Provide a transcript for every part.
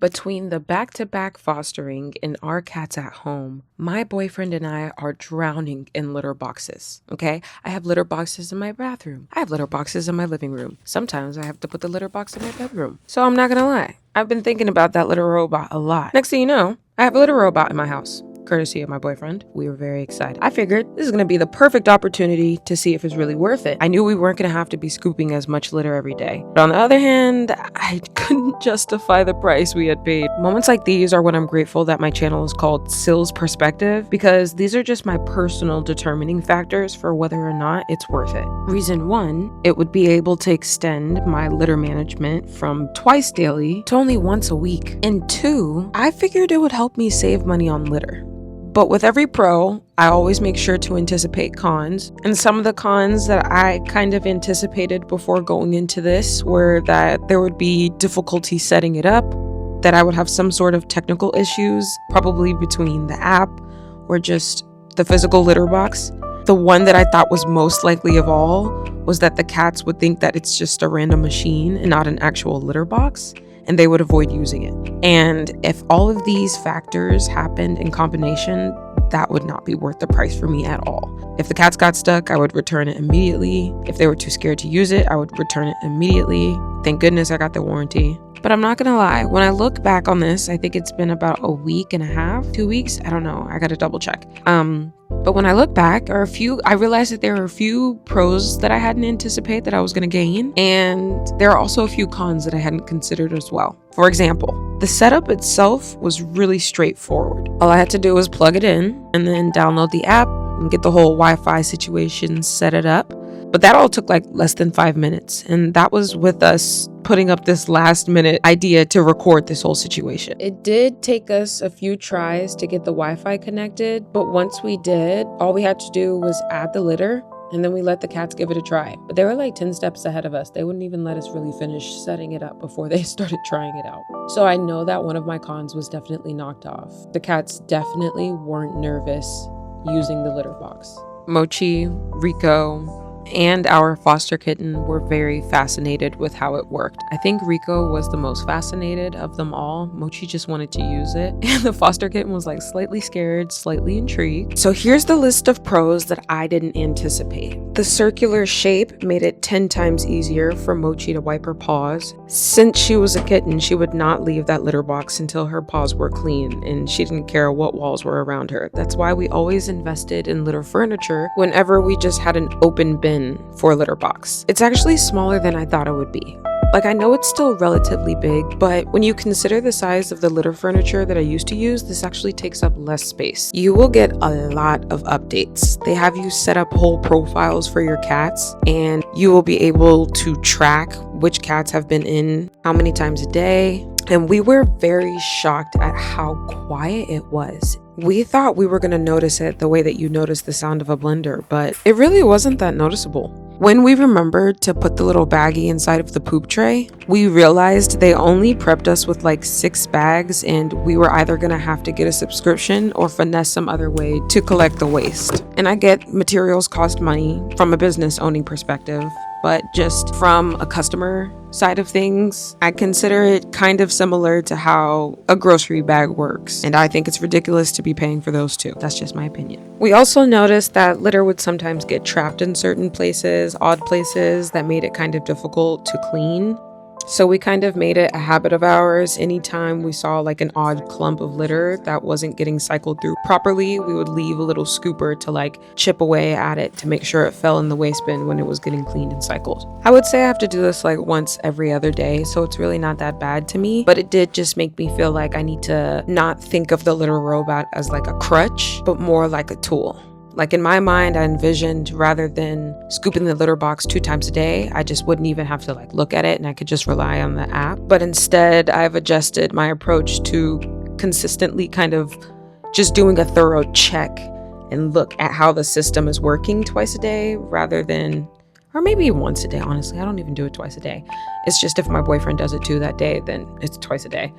Between the back-to-back fostering and our cats at home, my boyfriend and I are drowning in litter boxes, okay? I have litter boxes in my bathroom. I have litter boxes in my living room. Sometimes I have to put the litter box in my bedroom. So I'm not gonna lie, I've been thinking about that litter robot a lot. Next thing you know, I have a litter robot in my house. Courtesy of my boyfriend. We were very excited. I figured this is going to be the perfect opportunity to see if it's really worth it. I knew we weren't going to have to be scooping as much litter every day. But on the other hand, I couldn't justify the price we had paid. Moments like these are when I'm grateful that my channel is called Sill's Perspective, because these are just my personal determining factors for whether or not it's worth it. Reason 1, it would be able to extend my litter management from twice daily to only once a week. And 2, I figured it would help me save money on litter. But with every pro, I always make sure to anticipate cons. And some of the cons that I kind of anticipated before going into this were that there would be difficulty setting it up, that I would have some sort of technical issues, probably between the app or just the physical litter box. The one that I thought was most likely of all was that the cats would think that it's just a random machine and not an actual litter box, and they would avoid using it. And if all of these factors happened in combination, that would not be worth the price for me at all. If the cats got stuck, I would return it immediately. If they were too scared to use it, I would return it immediately. Thank goodness I got the warranty. But I'm not gonna lie, when I look back on this, I think it's been about a week and a half, 2 weeks, I don't know, I gotta double check. But when I look back, I realized that there are a few pros that I hadn't anticipated that I was gonna gain, and there are also a few cons that I hadn't considered as well. For example, the setup itself was really straightforward. All I had to do was plug it in and then download the app and get the whole Wi-Fi situation set it up. But that all took like less than 5 minutes. And that was with us putting up this last minute idea to record this whole situation. It did take us a few tries to get the Wi-Fi connected, but once we did, all we had to do was add the litter and then we let the cats give it a try. But they were like 10 steps ahead of us. They wouldn't even let us really finish setting it up before they started trying it out. So I know that one of my cons was definitely knocked off. The cats definitely weren't nervous using the litter box. Mochi, Rico, and our foster kitten were very fascinated with how it worked. I think Rico was the most fascinated of them all. Mochi just wanted to use it. And the foster kitten was like slightly scared, slightly intrigued. So here's the list of pros that I didn't anticipate. The circular shape made it 10 times easier for Mochi to wipe her paws. Since she was a kitten, she would not leave that litter box until her paws were clean, and she didn't care what walls were around her. That's why we always invested in litter furniture whenever we just had an open bin for a litter box. It's actually smaller than I thought it would be. Like, I know it's still relatively big, but when you consider the size of the litter furniture that I used to use, this actually takes up less space. You will get a lot of updates. They have you set up whole profiles for your cats, and you will be able to track which cats have been in how many times a day. And we were very shocked at how quiet it was. We thought we were going to notice it the way that you notice the sound of a blender, but it really wasn't that noticeable. When we remembered to put the little baggie inside of the poop tray, we realized they only prepped us with like 6 bags, and we were either going to have to get a subscription or finesse some other way to collect the waste. And I get materials cost money from a business owning perspective, but just from a customer side of things, I consider it kind of similar to how a grocery bag works. And I think it's ridiculous to be paying for those too. That's just my opinion. We also noticed that litter would sometimes get trapped in certain places, odd places, that made it kind of difficult to clean. So we kind of made it a habit of ours. Anytime we saw like an odd clump of litter that wasn't getting cycled through properly, we would leave a little scooper to like chip away at it to make sure it fell in the waste bin when it was getting cleaned and cycled. I would say I have to do this like once every other day, so it's really not that bad to me, but it did just make me feel like I need to not think of the litter robot as like a crutch, but more like a tool. Like in my mind, I envisioned rather than scooping the litter box 2 times a day, I just wouldn't even have to like look at it and I could just rely on the app. But instead, I've adjusted my approach to consistently kind of just doing a thorough check and look at how the system is working twice a day rather than, or maybe once a day, honestly. I don't even do it twice a day. It's just if my boyfriend does it too that day, then it's twice a day.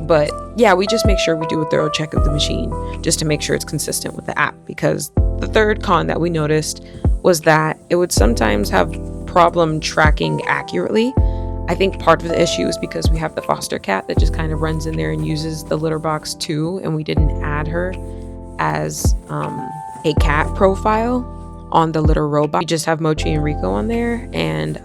But yeah, we just make sure we do a thorough check of the machine just to make sure it's consistent with the app, because the third con that we noticed was that it would sometimes have problem tracking accurately. I think part of the issue is because we have the foster cat that just kind of runs in there and uses the litter box too, and we didn't add her as a cat profile on the litter robot. We just have Mochi and Rico on there, and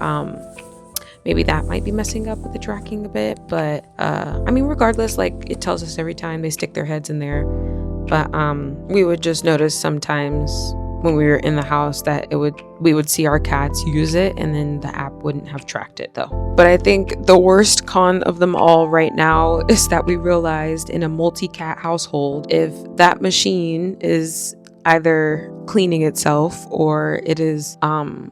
maybe that might be messing up with the tracking a bit. But I mean, regardless, like, it tells us every time they stick their heads in there. But we would just notice sometimes when we were in the house that we would see our cats use it, and then the app wouldn't have tracked it though. But I think the worst con of them all right now is that we realized in a multi-cat household, if that machine is either cleaning itself or it is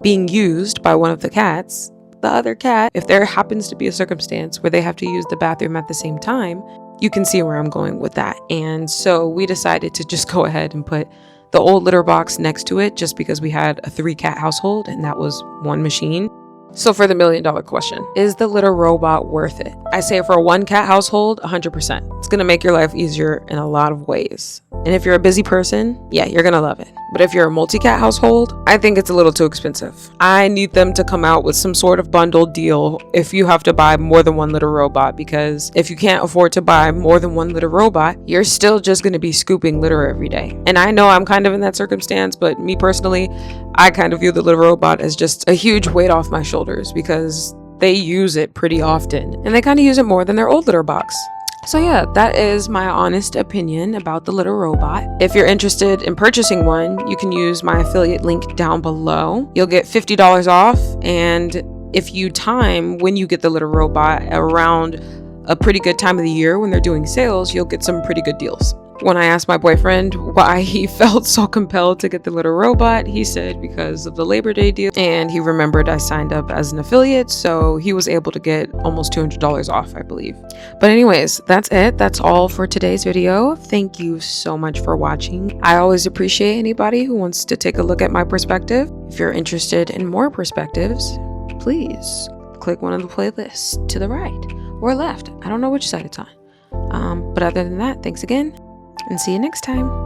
being used by one of the cats, the other cat, if there happens to be a circumstance where they have to use the bathroom at the same time, you can see where I'm going with that. And so we decided to just go ahead and put the old litter box next to it, just because we had a 3-cat household and that was one machine. So for the $1 million question, is the litter robot worth it? I say for a 1-cat household, 100%. It's gonna make your life easier in a lot of ways. And if you're a busy person, yeah, you're gonna love it. But if you're a multi-cat household, I think it's a little too expensive. I need them to come out with some sort of bundled deal if you have to buy more than one litter robot, because if you can't afford to buy more than one litter robot, you're still just gonna be scooping litter every day. And I know I'm kind of in that circumstance, but me personally, I kind of view the litter robot as just a huge weight off my shoulders, because they use it pretty often and they kind of use it more than their old litter box. So yeah, that is my honest opinion about the litter robot. If you're interested in purchasing one, you can use my affiliate link down below. You'll get $50 off, and if you time when you get the litter robot around a pretty good time of the year when they're doing sales, you'll get some pretty good deals. When I asked my boyfriend why he felt so compelled to get the litter robot, he said because of the Labor Day deal, and he remembered I signed up as an affiliate, so he was able to get almost $200 off, I believe. But anyways, that's it. That's all for today's video. Thank you so much for watching. I always appreciate anybody who wants to take a look at my perspective. If you're interested in more perspectives, please click one of the playlists to the right or left. I don't know which side it's on. But other than that, thanks again, and see you next time.